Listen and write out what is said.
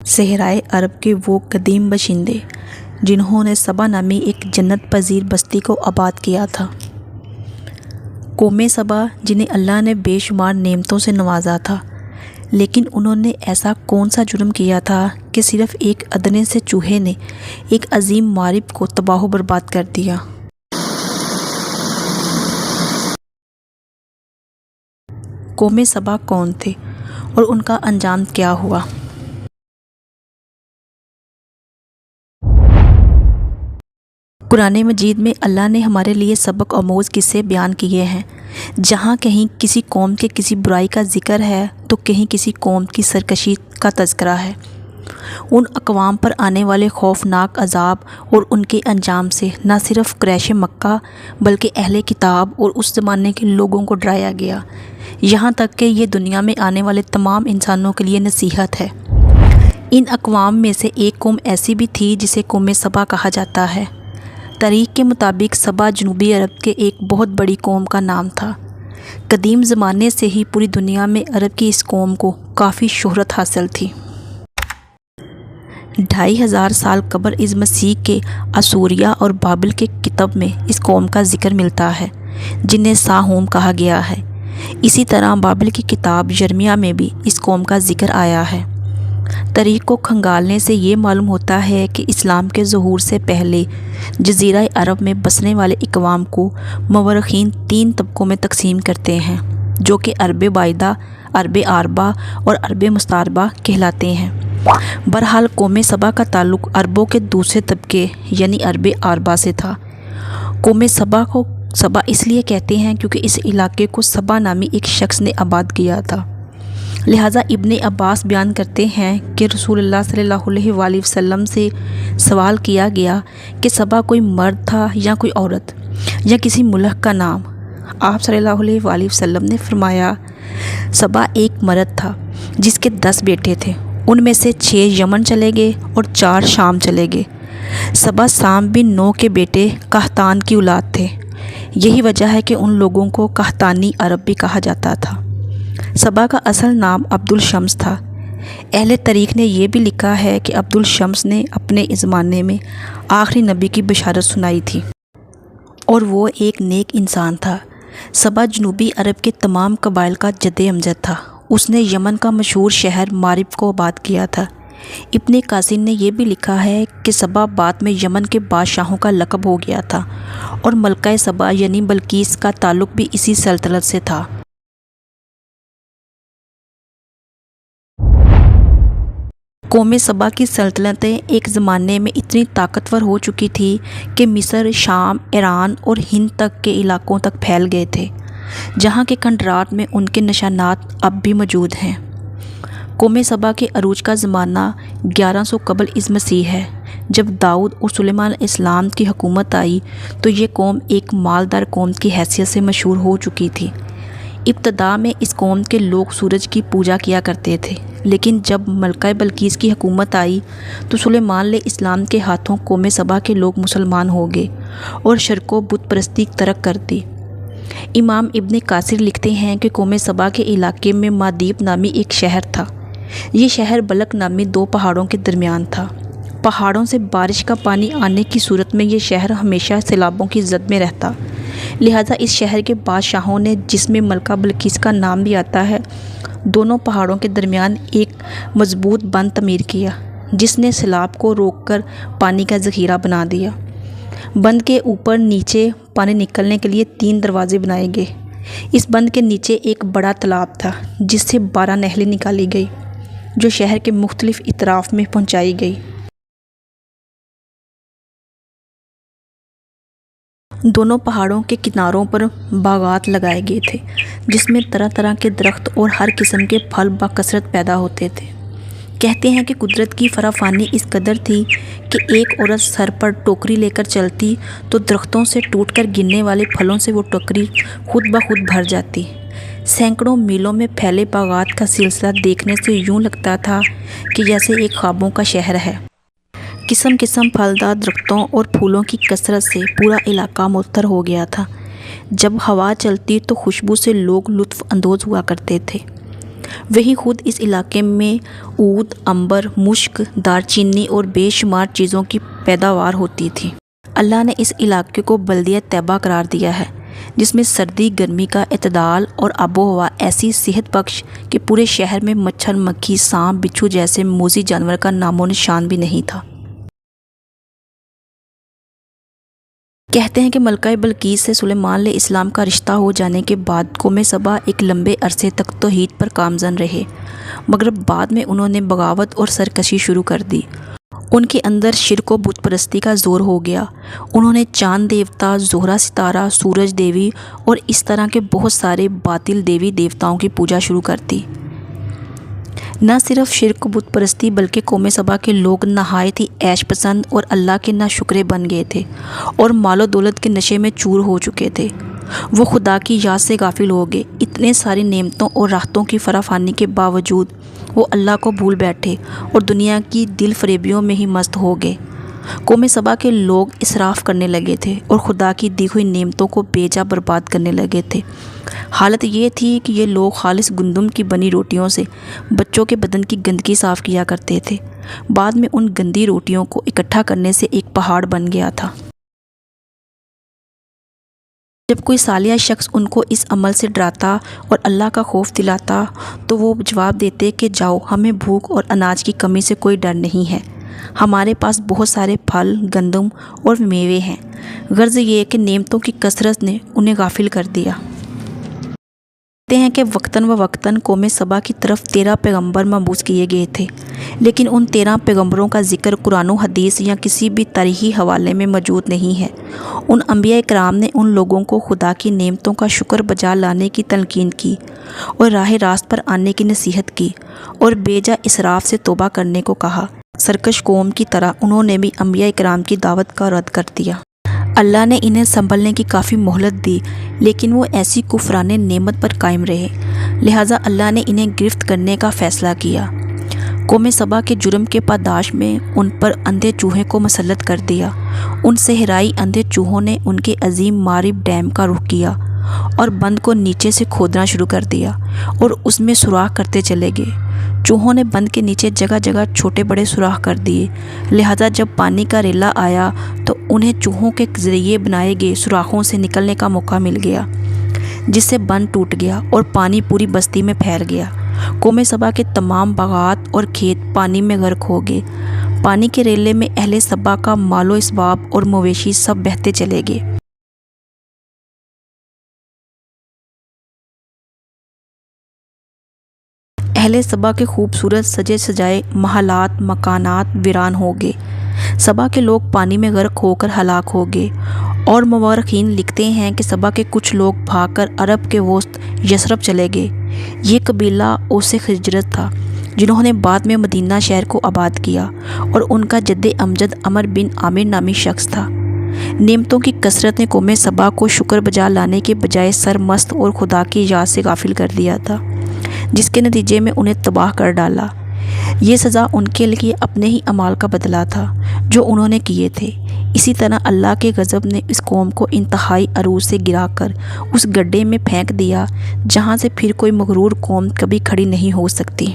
صحرائے عرب کے وہ قدیم باشندے جنہوں نے سبا نامی ایک جنت پذیر بستی کو آباد کیا تھا۔ قوم سبا جنہیں اللہ نے بے شمار نعمتوں سے نوازا تھا، لیکن انہوں نے ایسا کون سا جرم کیا تھا کہ صرف ایک ادنے سے چوہے نے ایک عظیم معرب کو تباہ و برباد کر دیا۔ قوم سبا کون تھے اور ان کا انجام کیا ہوا؟ قرآن مجید میں اللہ نے ہمارے لیے سبق آموز قصے بیان کیے ہیں، جہاں کہیں کسی قوم کے کسی برائی کا ذکر ہے تو کہیں کسی قوم کی سرکشی کا تذکرہ ہے۔ ان اقوام پر آنے والے خوفناک عذاب اور ان کے انجام سے نہ صرف قریش مکہ بلکہ اہل کتاب اور اس زمانے کے لوگوں کو ڈرایا گیا، یہاں تک کہ یہ دنیا میں آنے والے تمام انسانوں کے لیے نصیحت ہے۔ ان اقوام میں سے ایک قوم ایسی بھی تھی جسے قوم سبا کہا جاتا ہے۔ تاریخ کے مطابق سبا جنوبی عرب کے ایک بہت بڑی قوم کا نام تھا۔ قدیم زمانے سے ہی پوری دنیا میں عرب کی اس قوم کو کافی شہرت حاصل تھی۔ 2500 سال قبل از مسیح کے اسوریا اور بابل کے کتب میں اس قوم کا ذکر ملتا ہے، جنہیں ساہوم کہا گیا ہے۔ اسی طرح بابل کی کتاب یرمیہ میں بھی اس قوم کا ذکر آیا ہے۔ تاریخ کو کھنگالنے سے یہ معلوم ہوتا ہے کہ اسلام کے ظہور سے پہلے جزیرہ عرب میں بسنے والے اقوام کو مورخین 3 طبقوں میں تقسیم کرتے ہیں، جو کہ عرب باعدہ، عرب عاربہ اور عرب مستعربہ کہلاتے ہیں۔ بہرحال قوم سبا کا تعلق عربوں کے دوسرے طبقے یعنی عرب عاربہ سے تھا۔ قوم سبا کو سبا اس لیے کہتے ہیں کیونکہ اس علاقے کو سبا نامی ایک شخص نے آباد کیا تھا۔ لہٰذا ابن عباس بیان کرتے ہیں کہ رسول اللہ صلی اللہ علیہ وآلہ وسلم سے سوال کیا گیا کہ سبا کوئی مرد تھا یا کوئی عورت یا کسی ملک کا نام؟ آپ صلی اللہ علیہ وآلہ وسلم نے فرمایا، سبا ایک مرد تھا جس کے 10 بیٹے تھے، ان میں سے 6 یمن چلے گئے اور 4 شام چلے گئے۔ سبا سام بن نو کے بیٹے قحطان کی اولاد تھے، یہی وجہ ہے کہ ان لوگوں کو قحطانی عرب بھی کہا جاتا تھا۔ سبا کا اصل نام عبد الشمس تھا۔ اہل تاریخ نے یہ بھی لکھا ہے کہ عبد الشمس نے اپنے زمانے میں آخری نبی کی بشارت سنائی تھی اور وہ ایک نیک انسان تھا۔ سبا جنوبی عرب کے تمام قبائل کا جد امجد تھا۔ اس نے یمن کا مشہور شہر مارب کو آباد کیا تھا۔ ابن قاسم نے یہ بھی لکھا ہے کہ سبا بعد میں یمن کے بادشاہوں کا لقب ہو گیا تھا اور ملکہ سبا یعنی بلقیس کا تعلق بھی اسی سلطنت سے تھا۔ قوم سبا کی سلطنتیں ایک زمانے میں اتنی طاقتور ہو چکی تھی کہ مصر، شام، ایران اور ہند تک کے علاقوں تک پھیل گئے تھے، جہاں کے کھنڈرات میں ان کے نشانات اب بھی موجود ہیں۔ قوم سبا کے عروج کا زمانہ 1100 قبل از مسیح ہے۔ جب داؤد اور سلیمان علیہ السلام کی حکومت آئی تو یہ قوم ایک مالدار قوم کی حیثیت سے مشہور ہو چکی تھی۔ ابتدا میں اس قوم کے لوگ سورج کی پوجا کیا کرتے تھے، لیکن جب ملکہ بلقیس کی حکومت آئی تو سلیمان علیہ السلام کے ہاتھوں قوم سبا کے لوگ مسلمان ہو گئے اور شرک و بت پرستی ترک کر دی۔ امام ابن کثیر لکھتے ہیں کہ قوم سبا کے علاقے میں مادیب نامی ایک شہر تھا۔ یہ شہر بلق نامی 2 پہاڑوں کے درمیان تھا۔ پہاڑوں سے بارش کا پانی آنے کی صورت میں یہ شہر ہمیشہ سیلابوں کی زد میں رہتا، لہٰذا اس شہر کے بادشاہوں نے، جس میں ملکہ بلقیس کا نام بھی آتا ہے، دونوں پہاڑوں کے درمیان ایک مضبوط بند تعمیر کیا جس نے سیلاب کو روک کر پانی کا ذخیرہ بنا دیا۔ بند کے اوپر نیچے پانی نکلنے کے لیے 3 دروازے بنائے گئے۔ اس بند کے نیچے ایک بڑا تالاب تھا جس سے 12 نہریں نکالی گئی جو شہر کے مختلف اطراف میں پہنچائی گئی۔ دونوں پہاڑوں کے کناروں پر باغات لگائے گئے تھے جس میں طرح طرح کے درخت اور ہر قسم کے پھل بکثرت پیدا ہوتے تھے۔ کہتے ہیں کہ قدرت کی فراوانی اس قدر تھی کہ ایک عورت سر پر ٹوکری لے کر چلتی تو درختوں سے ٹوٹ کر گرنے والے پھلوں سے وہ ٹوکری خود بخود بھر جاتی۔ سینکڑوں میلوں میں پھیلے باغات کا سلسلہ دیکھنے سے یوں لگتا تھا کہ جیسے ایک خوابوں کا شہر ہے۔ قسم قسم پھلدار درختوں اور پھولوں کی کثرت سے پورا علاقہ معطر ہو گیا تھا۔ جب ہوا چلتی تو خوشبو سے لوگ لطف اندوز ہوا کرتے تھے۔ وہی خود اس علاقے میں عود، عنبر، مشک، دارچینی اور بے شمار چیزوں کی پیداوار ہوتی تھی۔ اللہ نے اس علاقے کو بلدیہ طیبہ قرار دیا ہے، جس میں سردی گرمی کا اعتدال اور آب و ہوا ایسی صحت بخش کہ پورے شہر میں مچھر، مکھی، سانپ، بچھو جیسے موذی جانور کا نام و نشان بھی نہیں تھا۔ کہتے ہیں کہ ملکہ بلقیس سے سلیمان علیہ السلام کا رشتہ ہو جانے کے بعد قوم سبا ایک لمبے عرصے تک توحید پر گامزن رہے، مگر بعد میں انہوں نے بغاوت اور سرکشی شروع کر دی۔ ان کے اندر شرک و بت پرستی کا زور ہو گیا۔ انہوں نے چاند دیوتا، زہرہ ستارہ، سورج دیوی اور اس طرح کے بہت سارے باطل دیوی دیوتاؤں کی پوجا شروع کر دی۔ نہ صرف شرک و بت پرستی بلکہ قوم سبا کے لوگ نہایت ہی عیش پسند اور اللہ کے ناشکرے بن گئے تھے اور مال و دولت کے نشے میں چور ہو چکے تھے۔ وہ خدا کی یاد سے غافل ہو گئے۔ اتنے ساری نعمتوں اور راحتوں کی فراوانی کے باوجود وہ اللہ کو بھول بیٹھے اور دنیا کی دل فریبیوں میں ہی مست ہو گئے۔ قوم سبا کے لوگ اسراف کرنے لگے تھے اور خدا کی دی ہوئی نعمتوں کو بے جا برباد کرنے لگے تھے۔ حالت یہ تھی کہ یہ لوگ خالص گندم کی بنی روٹیوں سے بچوں کے بدن کی گندگی صاف کیا کرتے تھے۔ بعد میں ان گندی روٹیوں کو اکٹھا کرنے سے ایک پہاڑ بن گیا تھا۔ جب کوئی صالح شخص ان کو اس عمل سے ڈراتا اور اللہ کا خوف دلاتا تو وہ جواب دیتے کہ جاؤ، ہمیں بھوک اور اناج کی کمی سے کوئی ڈر نہیں ہے، ہمارے پاس بہت سارے پھل، گندم اور میوے ہیں۔ غرض یہ کہ نعمتوں کی کثرت نے انہیں غافل کر دیا۔ کہتے ہیں کہ وقتاً و وقتاً قوم سبا کی طرف 13 پیغمبر مبعوث کیے گئے تھے، لیکن ان 13 پیغمبروں کا ذکر قرآن و حدیث یا کسی بھی تاریخی حوالے میں موجود نہیں ہے۔ ان انبیاء کرام نے ان لوگوں کو خدا کی نعمتوں کا شکر بجا لانے کی تلقین کی اور راہ راست پر آنے کی نصیحت کی اور بے جا اسراف سے توبہ کرنے کو کہا۔ سرکش قوم کی طرح انہوں نے بھی انبیاء کرام کی دعوت کا رد کر دیا۔ اللہ نے انہیں سنبھلنے کی کافی مہلت دی، لیکن وہ ایسی کفران نعمت پر قائم رہے، لہٰذا اللہ نے انہیں گرفت کرنے کا فیصلہ کیا۔ قوم سبا کے جرم کے پاداش میں ان پر اندھے چوہے کو مسلط کر دیا۔ ان صحرائی اندھے چوہوں نے ان کے عظیم مارب ڈیم کا رخ کیا اور بند کو نیچے سے کھودنا شروع کر دیا اور اس میں سوراخ کرتے چلے گئے۔ چوہوں نے بند کے نیچے جگہ جگہ چھوٹے بڑے سوراخ کر دیے، لہذا جب پانی کا ریلا آیا تو انہیں چوہوں کے ذریعے بنائے گئے سوراخوں سے نکلنے کا موقع مل گیا، جس سے بند ٹوٹ گیا اور پانی پوری بستی میں پھیل گیا۔ قوم سبا کے تمام باغات اور کھیت پانی میں غرق ہو گئے۔ پانی کے ریلے میں اہل سبا کا مال و اسباب اور مویشی سب بہتے چلے گئے۔ اہل سبا کے خوبصورت سجے سجائے محلات، مکانات ویران ہو گئے۔ سبا کے لوگ پانی میں غرق ہو کر ہلاک ہو گئے، اور مورخین لکھتے ہیں کہ سبا کے کچھ لوگ بھاگ کر عرب کے وسط یثرب چلے گئے۔ یہ قبیلہ اوس خزرج تھا، جنہوں نے بعد میں مدینہ شہر کو آباد کیا، اور ان کا جد امجد عمر بن عامر نامی شخص تھا۔ نعمتوں کی کثرت نے قوم سبا کو شکر بجا لانے کے بجائے سرمست اور خدا کی یاد سے غافل کر دیا تھا، جس کے نتیجے میں انہیں تباہ کر ڈالا۔ یہ سزا ان کے لیے اپنے ہی اعمال کا بدلہ تھا جو انہوں نے کیے تھے۔ اسی طرح اللہ کے غضب نے اس قوم کو انتہائی عروج سے گرا کر اس گڈھے میں پھینک دیا جہاں سے پھر کوئی مغرور قوم کبھی کھڑی نہیں ہو سکتی۔